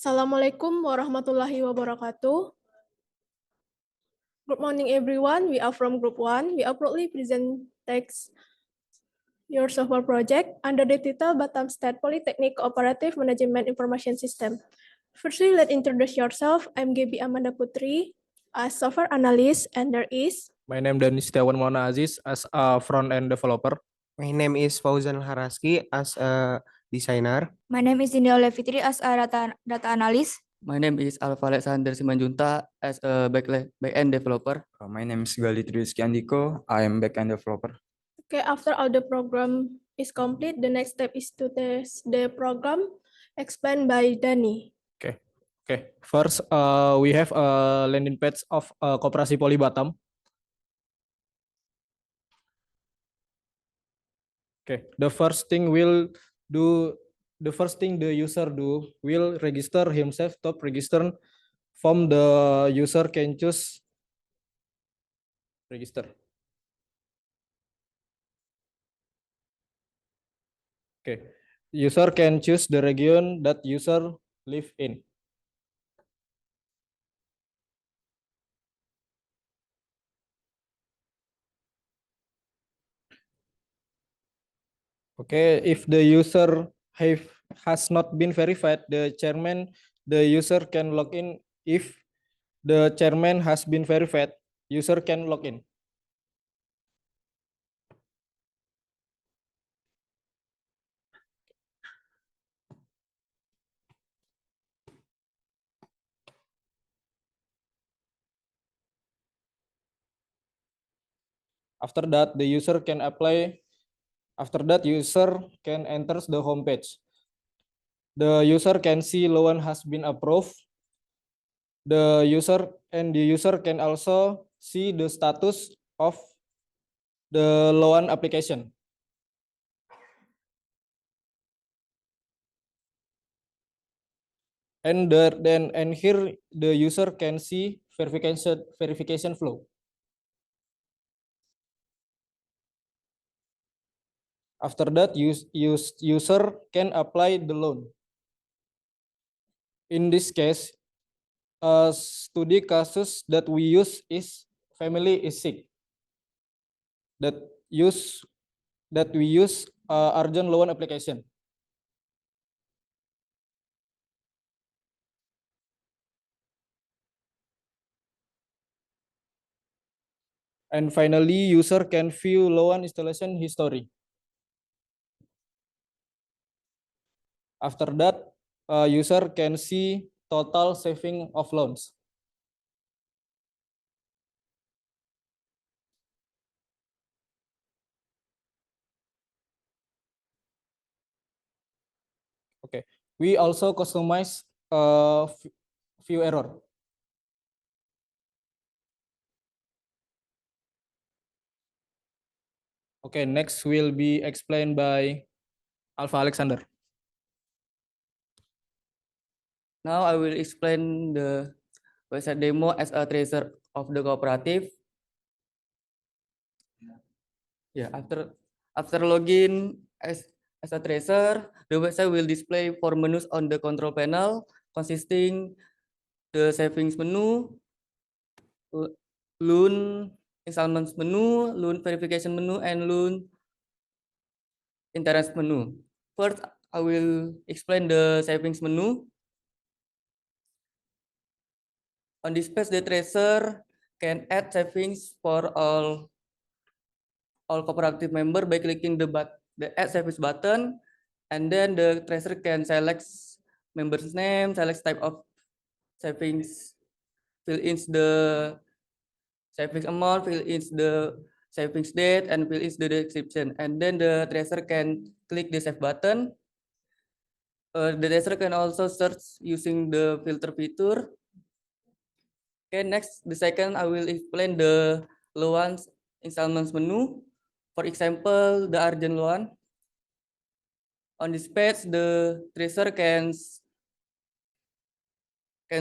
Assalamualaikum warahmatullahi wabarakatuh. Good morning, everyone. We are from Group 1. We are proudly present text your software project under the title Batam State Polytechnic Cooperative Management Information System. Firstly, let's introduce yourself. I'm Gaby Amanda Putri, a software analyst, and there is My name Danis Setiawan Maulana Aziz as a front-end developer. My name is Fauzan Haraski as a designer. My name is Dinda Olevitri as a data analyst. My name is Alfa Alexander Simanjunta as a back-end developer. My name is Galit Rizky Andiko. I am backend developer. okay. After all the program is complete, the next step is to test the program explained by Dani. Okay. First, we have a landing page of Koperasi Poli Batam. Okay. The first thing the user do will register himself. Top register from the user can choose register. Okay. User can choose the region that user live in. Okay, if the user has not been verified, the user can log in. If the chairman has been verified, user can log in. After that, user can enter the home page. The user can see loan has been approved. The user can also see the status of the loan application. And here the user can see verification flow. After that, user can apply the loan. In this case, a study cases that we use is family is sick. That we use urgent loan application. And finally, user can view loan installation history. After that, user can see total saving of loans. Okay, we also customize view error. Okay, next will be explained by Alpha Alexander. Now I will explain the website demo as a tracer of the cooperative. Yeah, after login as a tracer, the website will display 4 menus on the control panel, consisting the savings menu, loan installments menu, loan verification menu, and loan interest menu. First, I will explain the savings menu. On this page, the tracer can add savings for all cooperative member by clicking the add savings button, and then the tracer can select member's name, select type of savings, fill in the savings amount, fill in the savings date, and fill in the description. And then the tracer can click the save button. The tracer can also search using the filter feature. Okay, next, the second I will explain the loan installments menu. For example, the urgent loan. On this page, the tracer can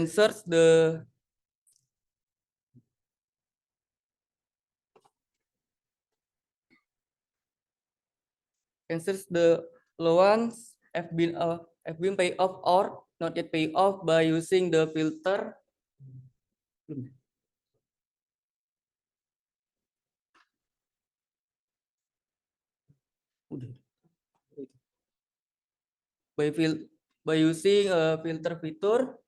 search the loans have been paid off or not yet pay off by using the filter. By using a filter fitur.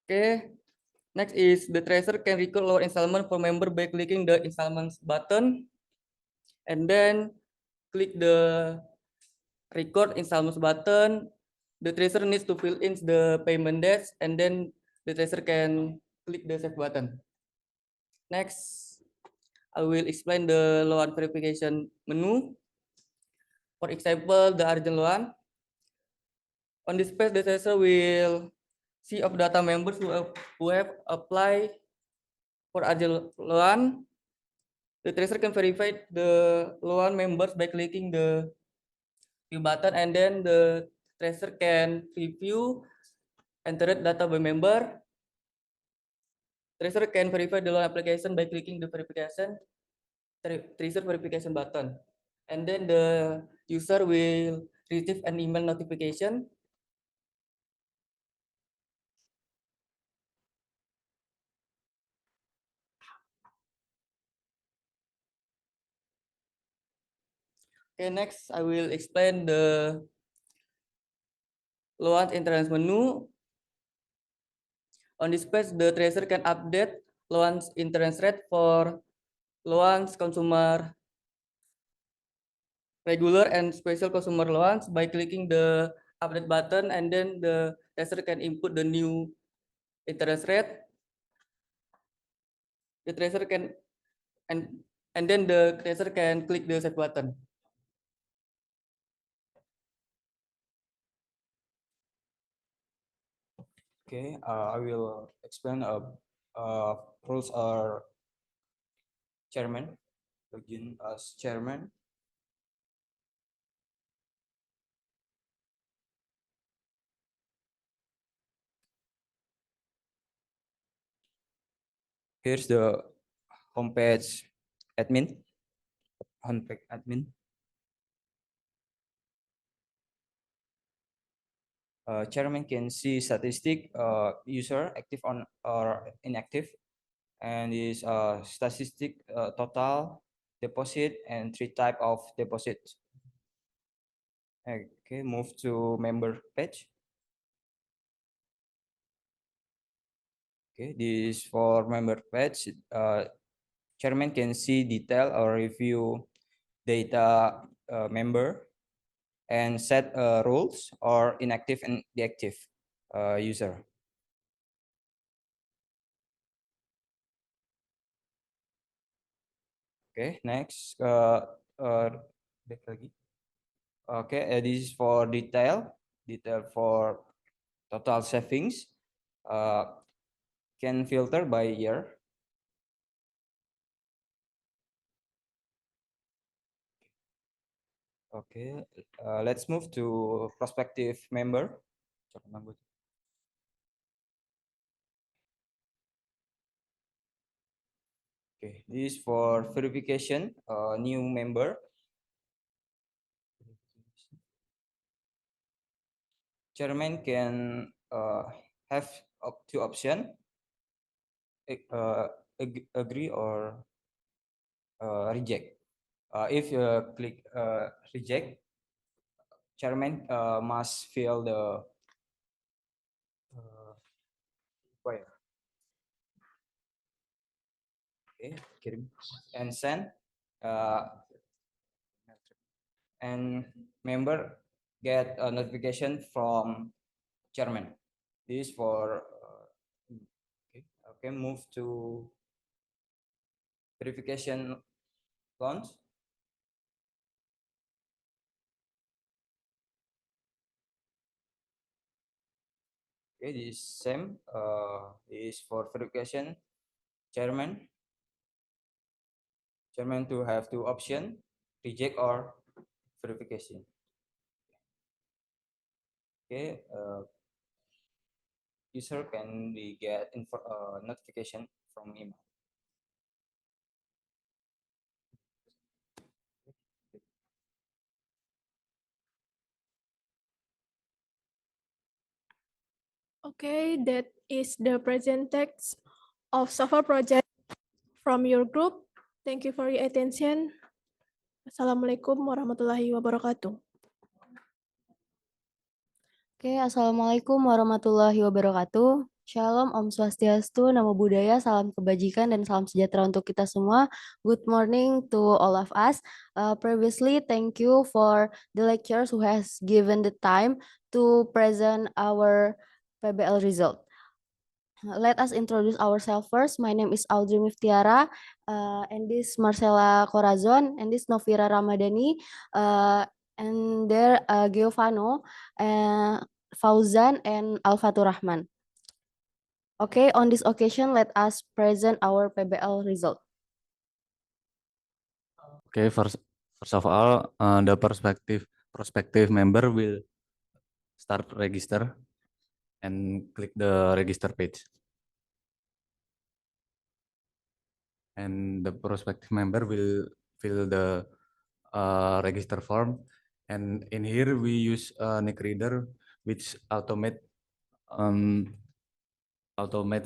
Okay. Next is the tracer can record lower installment for member by clicking the installments button, and then click the record installments button. The tracer needs to fill in the payment dates, and then the tracer can click the save button. Next, I will explain the loan verification menu. For example, the urgent loan. On this page, the tracer will see of data members who have applied for urgent loan. The tracer can verify the loan members by clicking the view button, and then the tracer can review entered data by member. Tracer can verify the loan application by clicking the tracer verification button, and then the user will receive an email notification. Okay, next I will explain the loan interest menu. On this page, the tracer can update loans interest rate for loans consumer regular and special consumer loans by clicking the update button, and then the tracer can input the new interest rate. The tracer can and then the tracer can click the save button. Okay, I will explain rules are chairman. Begin as chairman. Here's the homepage admin. Homepage admin. Chairman can see statistic user active on or inactive, and is statistic total deposit and 3 type of deposit. Okay, move to member page. Okay, this is for member page. Chairman can see detail or review data member and set rules or inactive and deactive user. Okay, next back lagi. Okay, this is for detail for total savings. Can filter by year. Okay, let's move to prospective member. Okay, this is for verification, new member. Chairman can have up to option, agree or reject. If you click reject, chairman must fill the require. Okay, kirim and send, and member get a notification from chairman. This is for okay, move to verification loans. Okay, this same is for verification chairman. Chairman to have two option, reject or verification. Okay, user can be get info notification from email. Okay, that is the present text of software project from your group. Thank you for your attention. Assalamualaikum warahmatullahi wabarakatuh. Oke, Assalamualaikum warahmatullahi wabarakatuh. Shalom, Om Swastiastu, Namo Buddhaya, salam kebajikan dan salam sejahtera untuk kita semua. Good morning to all of us. Previously, thank you for the lecturers who has given the time to present our PBL result. Let us introduce ourselves first. My name is Audrey Miftiara, and this Marcela Corazon, and this Novira Ramadhani, and there Giovanno, Fauzan, and Alfatur Rahman. Okay, on this occasion, let us present our PBL result. Okay, first of all, the prospective member will start register and click the register page. And the prospective member will fill the register form. And in here we use a Nick Reader which automate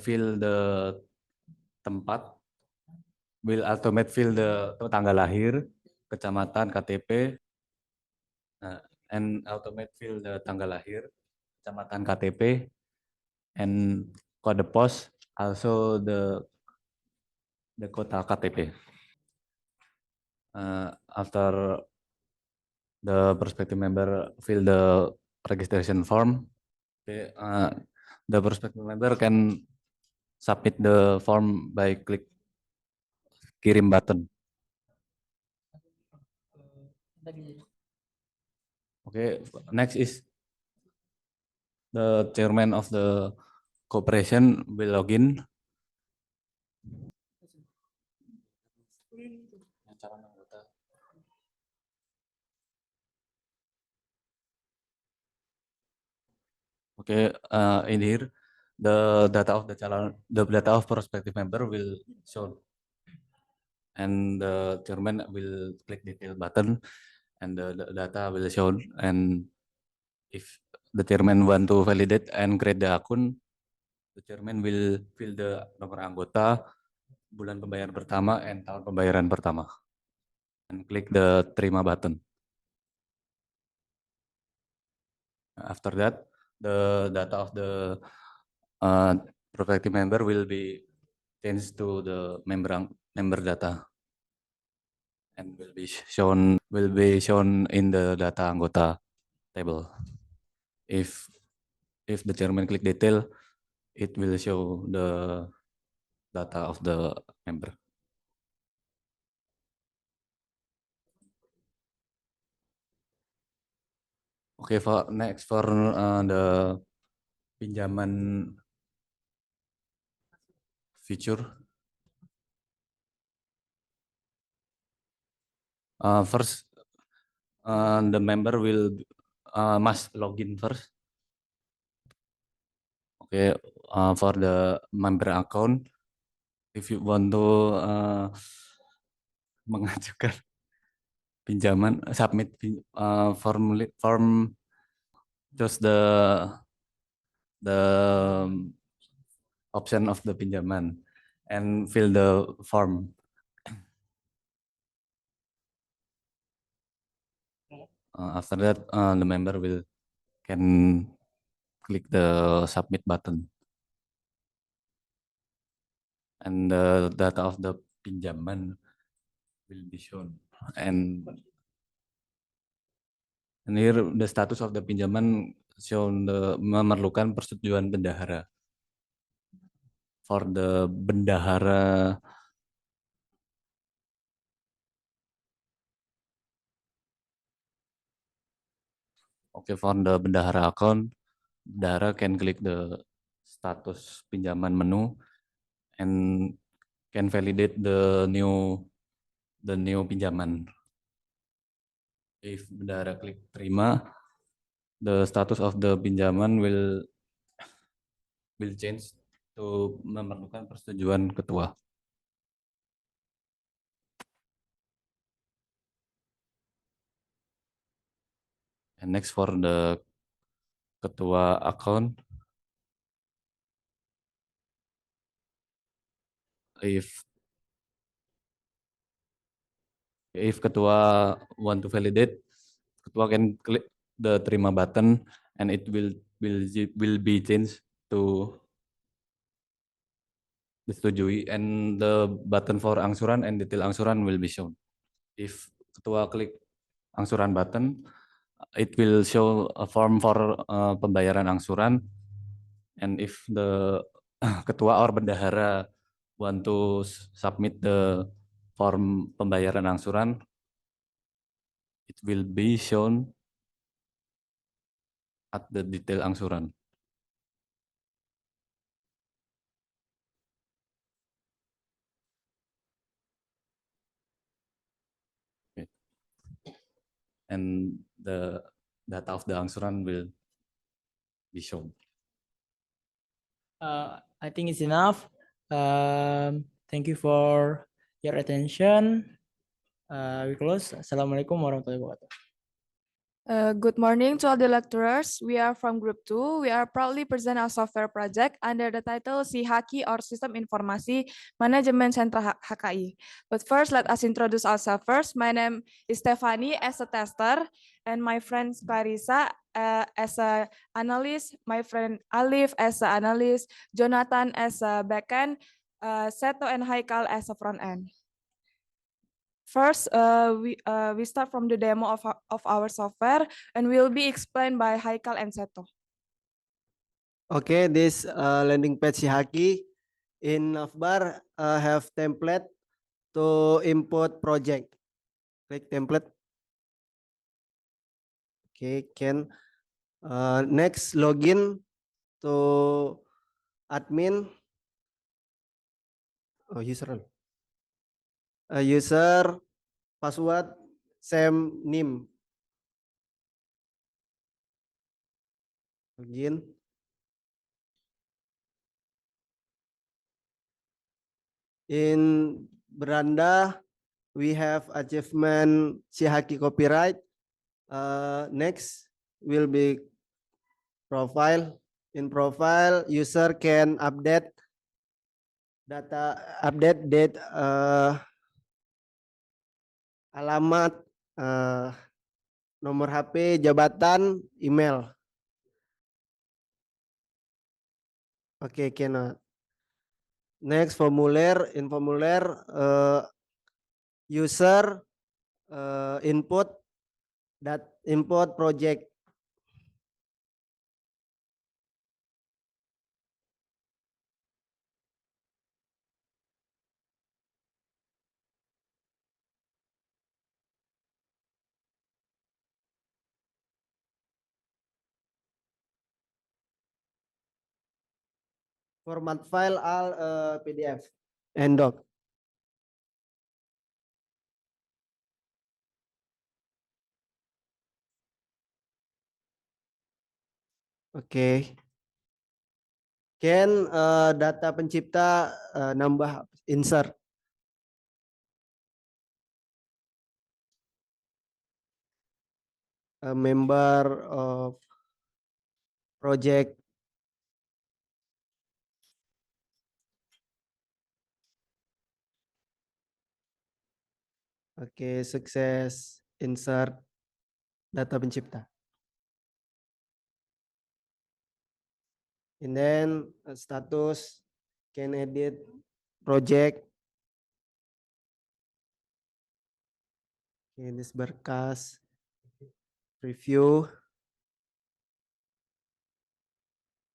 fill the tempat, will automate fill the tanggal lahir, kecamatan, KTP, and automate fill the tanggal lahir, kecamatan, KTP, and kode pos, also the kota KTP. After the prospective member fill the registration form, okay, the prospective member can submit the form by click kirim button. Okay, next is the chairman of the corporation will login. Okay, in here the data of prospective member will show, and the chairman will click detail button, and the data will show. And if the chairman want to validate and create the account, the chairman will fill the nomor anggota, bulan pembayaran pertama, and tahun pembayaran pertama, and click the terima button. After that, the data of the prospective member will be changed to the member data, and will be shown in the data anggota table. If the chairman click detail, it will show the data of the member. Okay, for the pinjaman feature. First, the member will must login first. Okay, for the member account, if you want to mengajukan pinjaman, submit form, just the option of the pinjaman and fill the form. After that, the member can click the submit button, and the data of the pinjaman will be shown. And here the status of the pinjaman shown memerlukan persetujuan bendahara. For the bendahara, okay, for the bendahara account, bendahara can click the status pinjaman menu and can validate the new pinjaman. If bendahara klik terima, the status of the pinjaman will change to memerlukan persetujuan ketua. And next for the ketua account, if ketua want to validate, ketua can click the terima button and it will be changed to disetujui, and the button for angsuran and detail angsuran will be shown. If ketua klik angsuran button, it will show a form for pembayaran angsuran, and if the ketua or bendahara want to submit the form pembayaran angsuran, it will be shown at the detail angsuran. Okay. And the data of the angsuran will be shown. I think it's enough. Thank you for your attention. We close. Assalamualaikum warahmatullahi wabarakatuh. Good morning to all the lecturers. We are from Group 2. We are proudly present our software project under the title SIHAKI or Sistem Informasi Manajemen Sentra HKI. But first, let us introduce ourselves first. My name is Stephanie as a tester, and my friend Clarissa as a analyst, my friend Alif as an analyst, Jonathan as a backend, Seto and Haikal as a front end. First, we start from the demo of our software and will be explained by Haikal and Seto. Okay, this landing page Sihaki in navbar have template to input project. Click template. Okay, can next login to admin. Oh, user. User password same name. Login. In beranda we have achievement Sihaki copyright. Next will be profile. In profile, user can update data, update date, alamat, nomor HP, jabatan, email. Okay, cannot. Next formulir. In formulir, user input project. Format file all PDF and doc. Oke. Can data pencipta nambah insert. A member of project. Oke, sukses insert data pencipta. And then status can edit project. Okay, this berkas review.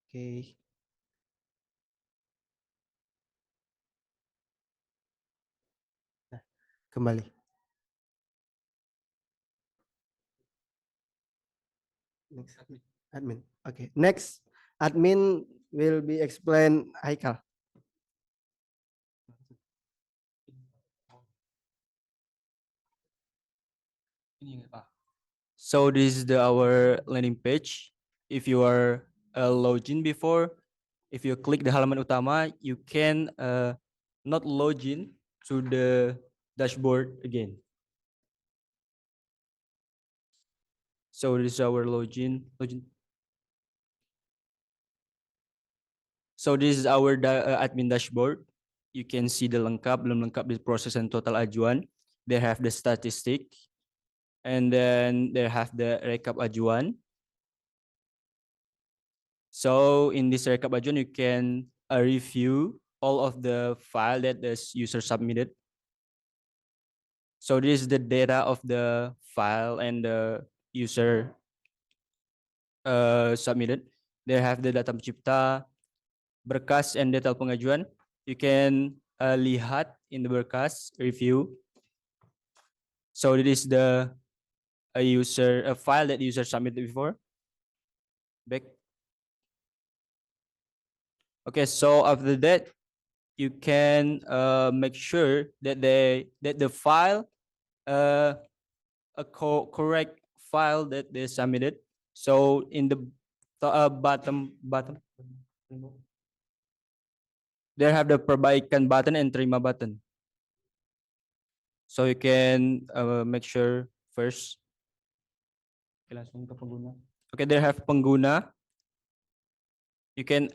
Okay. Nah, kembali. Next admin. Okay, next admin will be explained Haikal. So this is our landing page. If you are logged in before, if you click the halaman utama, you can not log in to the dashboard again. So this is our login. So this is our admin dashboard. you can see the lengkap, belum lengkap, the process and total ajuan. They have the statistic, and then they have the rekap ajuan. So in this rekap ajuan, you can review all of the file that the user submitted. So this is the data of the file and the user submitted. They have the data pencipta, berkas, and detail pengajuan. You can lihat in the berkas review. So this is the a file that user submitted before. Back. Okay, so after that, you can make sure that the file correct file that they submitted. So in the bottom there have the perbaikan button and terima button. So you can make sure first. Okay, langsung ke pengguna. Okay, they have pengguna. You can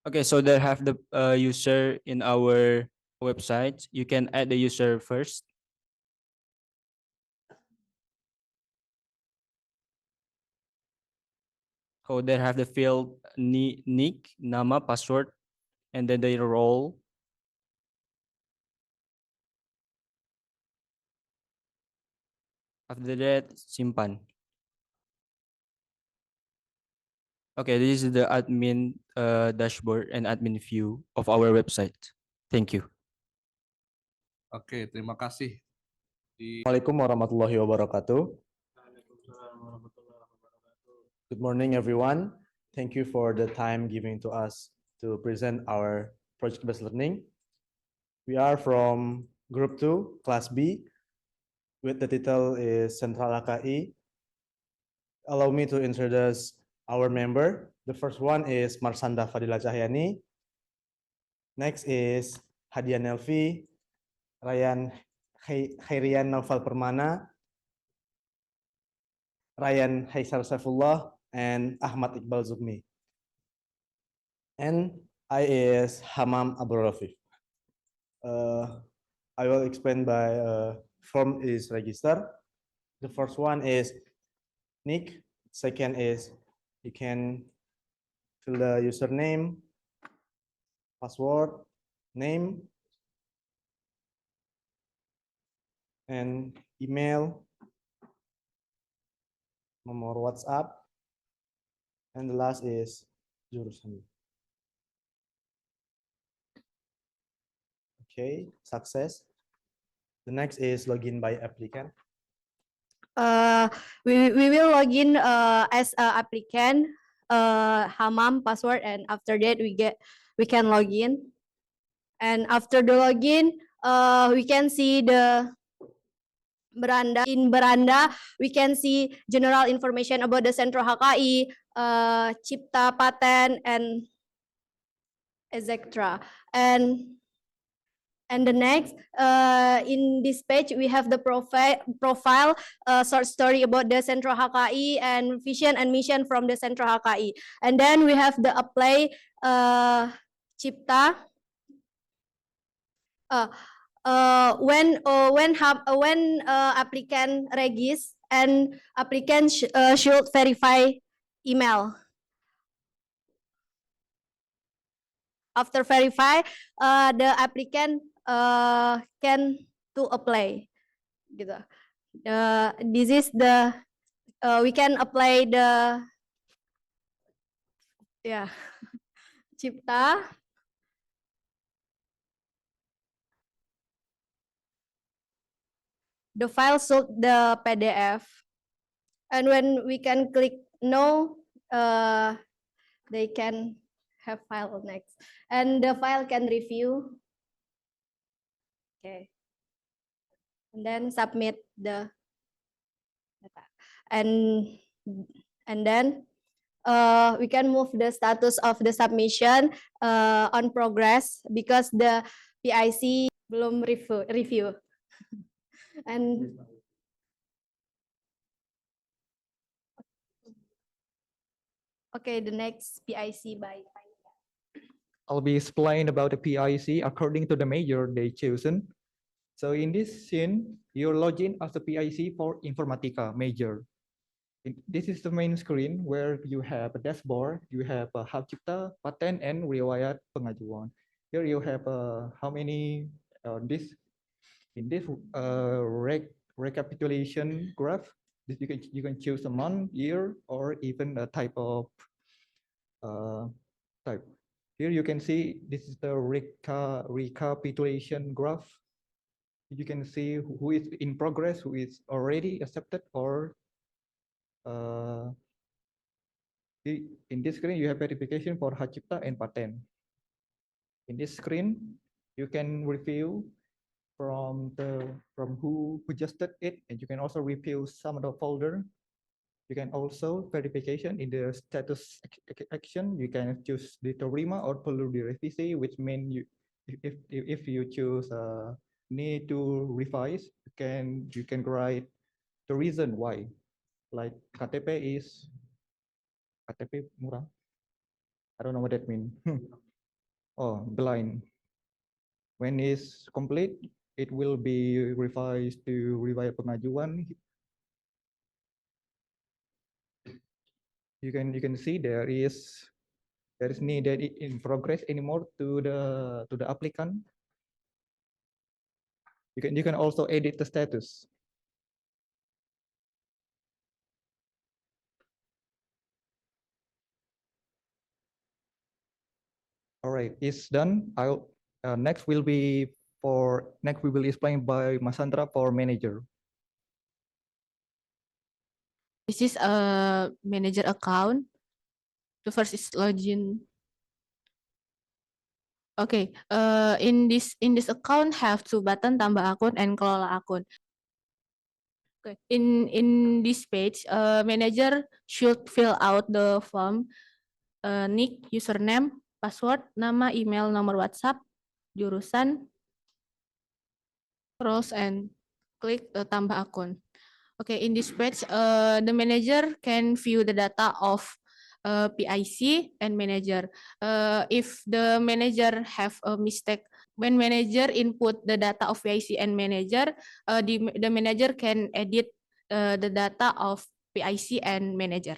okay, so they have the user in our website. You can add the user first. So they have the field nick, nama, password, and then the role. After that, simpan. Okay, this is the admin dashboard and admin view of our website. Thank you. Oke, terima kasih. Assalamualaikum warahmatullahi wabarakatuh. Good morning, everyone. Thank you for the time given to us to present our project-based learning. We are from Group 2, Class B, with the title is Sentral HKI. Allow me to introduce our member. The first one is Marsanda Fadila Cahyani. Next is Hadia Nelvi, Ryan Khairian Naufal Permana, Ryan Haisar Saifullah, and Ahmad Iqbal Zubmi. And I is Hamam Abdul Rafiq. I will explain by form is register. The first one is nick. Second is you can fill the username, password, name, and email, nomor WhatsApp, and the last is jurusan. Okay, success. The next is login by applicant. We will log in as a applicant, Hamam password, and after that we can log in. And after the login, we can see the beranda. In beranda, we can see general information about the Sentral HKI, Cipta, patent, and etc. And the next, in this page, we have the profile, short story about the Sentral HKI and vision and mission from the Sentral HKI. And then we have the apply Cipta. When applicant regis and applicant should verify email. After verify, the applicant can to apply. Gitu. This is the we can apply the Cipta. The file should the PDF, and when we can click no, they can have file next, and the file can review. Okay, and then submit the data, and then we can move the status of the submission on progress because the PIC belum review. And Okay, the next PIC by I'll be explain about the PIC according to the major they chosen. So in this scene, you log in as a PIC for Informatica major. This is the main screen where you have a dashboard, you have a hak cipta, patent, and riwayat pengajuan. Here you have how many this in this recapitulation graph. This you can choose a month, year, or even a type of type. Here you can see this is the recapitulation graph. You can see who is in progress, who is already accepted, or in this screen you have verification for hak cipta and patent. In this screen, you can review from who suggested it, and you can also review some of the folder. You can also verification in the status action. You can choose diterima or perlu direvisi, which mean you if you choose need to revise, you can write the reason why. Like KTP is KTP murah. I don't know what that means. Oh, blind. When it's complete, it will be revised to riwayat pengajuan. You can see there is needed in progress anymore to the applicant. You can also edit the status. All right, it's done. I'll next we will explain by Masandra for manager. This is a manager account. The first is login. Okay, in this account have two button, tambah akun and kelola akun. Okay, in this page, manager should fill out the form, nick, username, password, nama, email, nomor WhatsApp, jurusan, roles, and klik tambah akun. Okay, in this page, the manager can view the data of PIC and manager. If the manager have a mistake, when manager input the data of PIC and manager, the manager can edit the data of PIC and manager.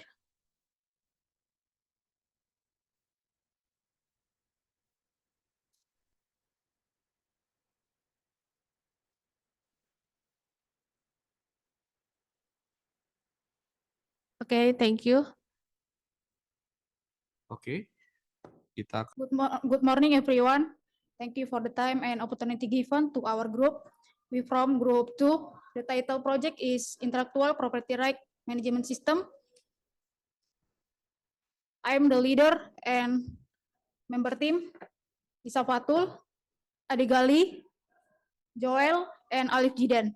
Okay, thank you. Oke, kita Good morning, everyone. Thank you for the time and opportunity given to our group. We from group 2. The title project is Intellectual Property Right Management System. I am the leader and member team, Isa Fatul, Adigali, Joel, and Alif Jidan.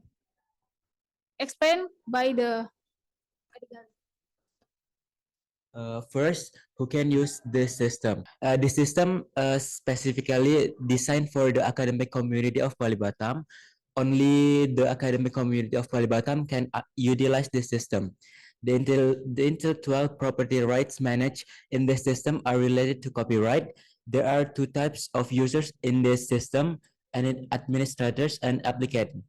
Explained by the Adigali. First, who can use this system? This system specifically designed for the academic community of Bali-Batam. Only the academic community of Bali-Batam can utilize this system. The intellectual property rights managed in this system are related to copyright. There are two types of users in this system, and administrators and applicants.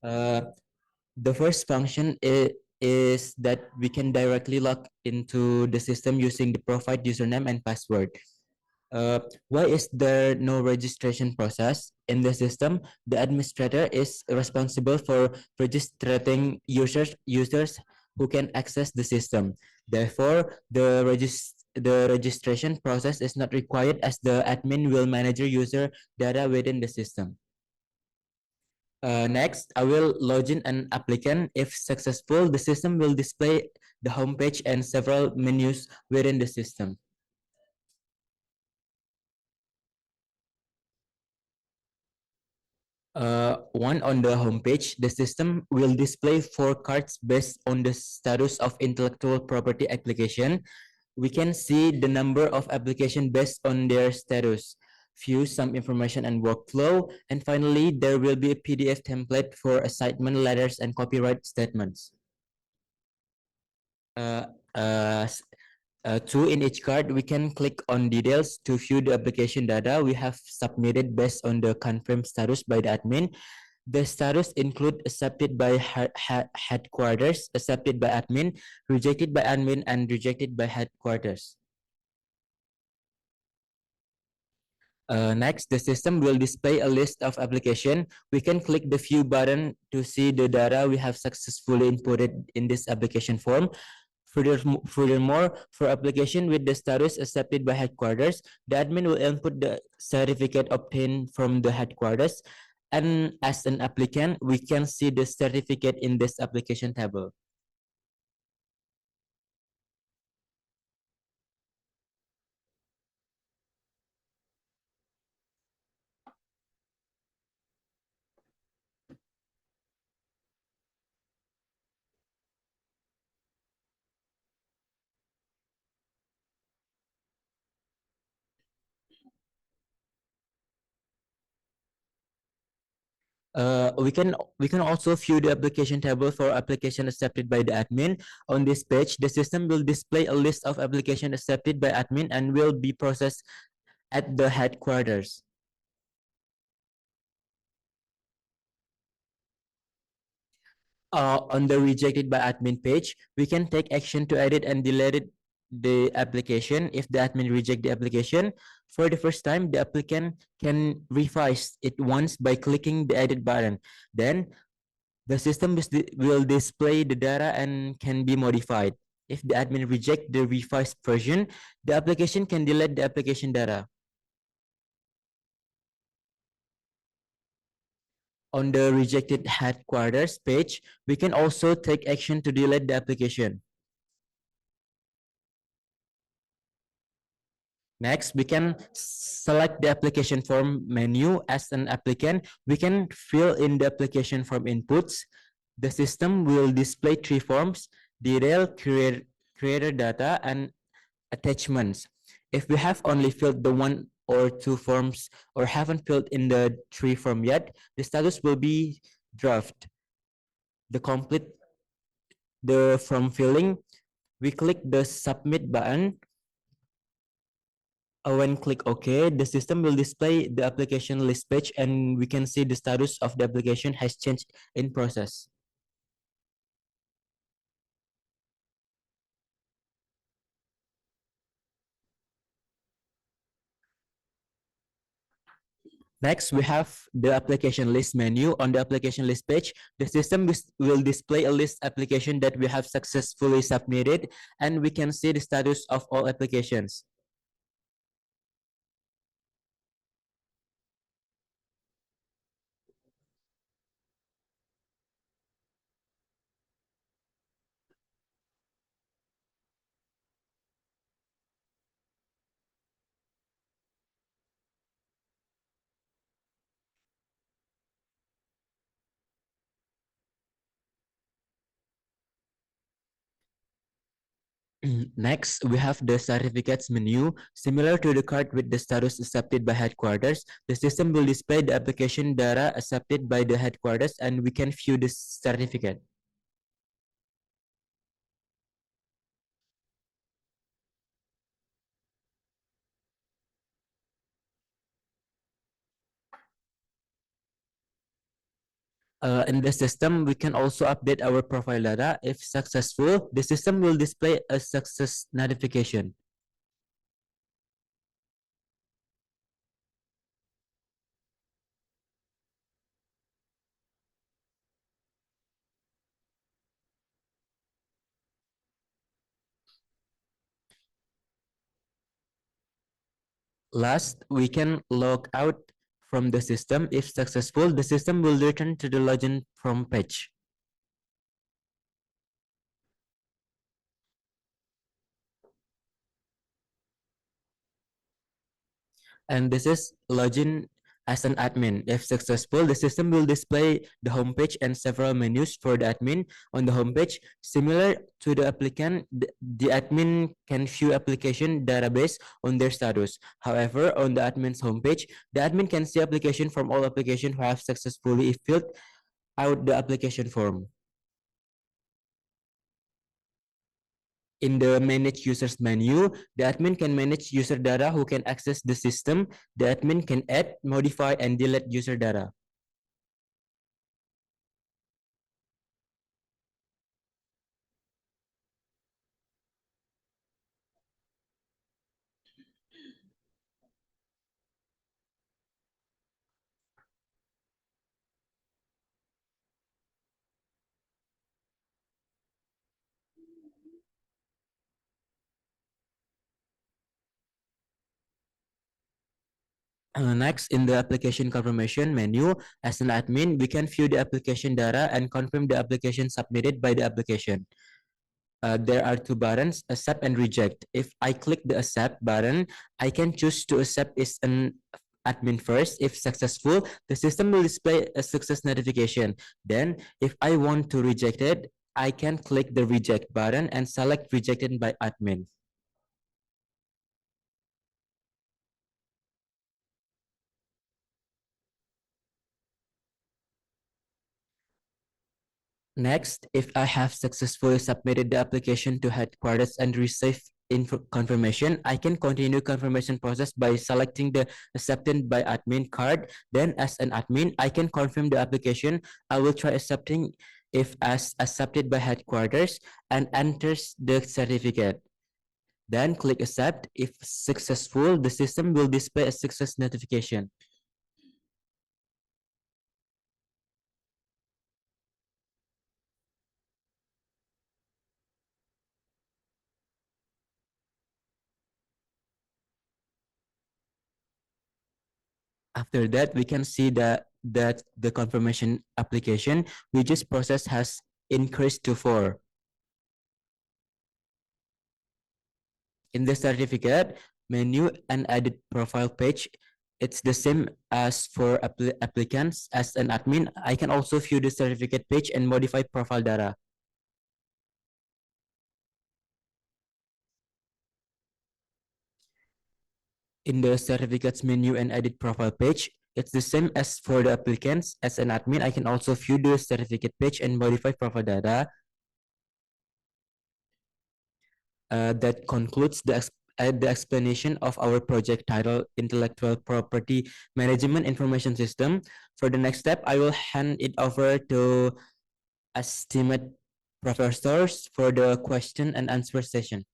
The first function is that we can directly log into the system using the provide username and password. Why is there no registration process in the system? The administrator is responsible for registering users who can access the system. Therefore, the registration process is not required, as the admin will manage user data within the system. Next, I will log in an applicant. If successful, the system will display the homepage and several menus within the system. One on the homepage, the system will display 4 cards based on the status of intellectual property application. We can see the number of application based on their status, view some information and workflow, and finally, there will be a PDF template for assignment letters and copyright statements. Two in each card, we can click on details to view the application data we have submitted based on the confirmed status by the admin. The status include accepted by headquarters, accepted by admin, rejected by admin, and rejected by headquarters. Next, the system will display a list of application. We can click the view button to see the data we have successfully inputted in this application form. Furthermore, for application with the status accepted by headquarters, the admin will input the certificate obtained from the headquarters. And as an applicant, we can see the certificate in this application table. We can also view the application table for application accepted by the admin. On this page, the system will display a list of application accepted by admin and will be processed at the headquarters. On the rejected by admin page, we can take action to edit and delete the application. If the admin reject the application for the first time, the applicant can revise it once by clicking the edit button. Then the system will display the data and can be modified. If the admin reject the revised version, the application can delete the application data. On the rejected headquarters page, we can also take action to delete the application. Next, we can select the application form menu. As an applicant, we can fill in the application form inputs. The system will display three forms: detail, creator data, and attachments. If we have only filled the one or two forms or haven't filled in the three form yet, the status will be draft. To complete the form filling, we click the submit button. When click OK, the system will display the application list page and we can see the status of the application has changed in process. Next, we have the application list menu. On the application list page, the system will display a list application that we have successfully submitted, and we can see the status of all applications. Next, we have the certificates menu. Similar to the card with the status accepted by headquarters, the system will display the application data accepted by the headquarters and we can view the certificate. In the system, we can also update our profile data. If successful, the system will display a success notification. Last, we can log out from the system. If successful, the system will return to the login from page. And this is login as an admin. If successful, the system will display the homepage and several menus for the admin. On the homepage, similar to the applicant, the admin can view application database on their status. However, on the admin's homepage, the admin can see application from all applications who have successfully filled out the application form. In the manage users menu, the admin can manage user data who can access the system. The admin can add, modify, and delete user data. Next, in the application confirmation menu, as an admin, we can view the application data and confirm the application submitted by the application. There are two buttons, accept and reject. If I click the accept button, I can choose to accept as an admin first. If successful, the system will display a success notification. Then, if I want to reject it, I can click the reject button and select rejected by admin. Next, if I have successfully submitted the application to headquarters and received confirmation, I can continue confirmation process by selecting the accepted by admin card. Then as an admin, I can confirm the application. I will try accepting if as accepted by headquarters and enters the certificate. Then click accept. If successful, the system will display a success notification. After that, we can see that the confirmation application we just processed has increased to 4. In the certificate menu and edit profile page, it's the same as for applicants. As an admin, I can also view the certificate page and modify profile data. In the certificates menu and edit profile page, it's the same as for the applicants. As an admin, I can also view the certificate page and modify profile data. That concludes the explanation of our project title, Intellectual Property Management Information System. For the next step, I will hand it over to esteemed professors for the question and answer session.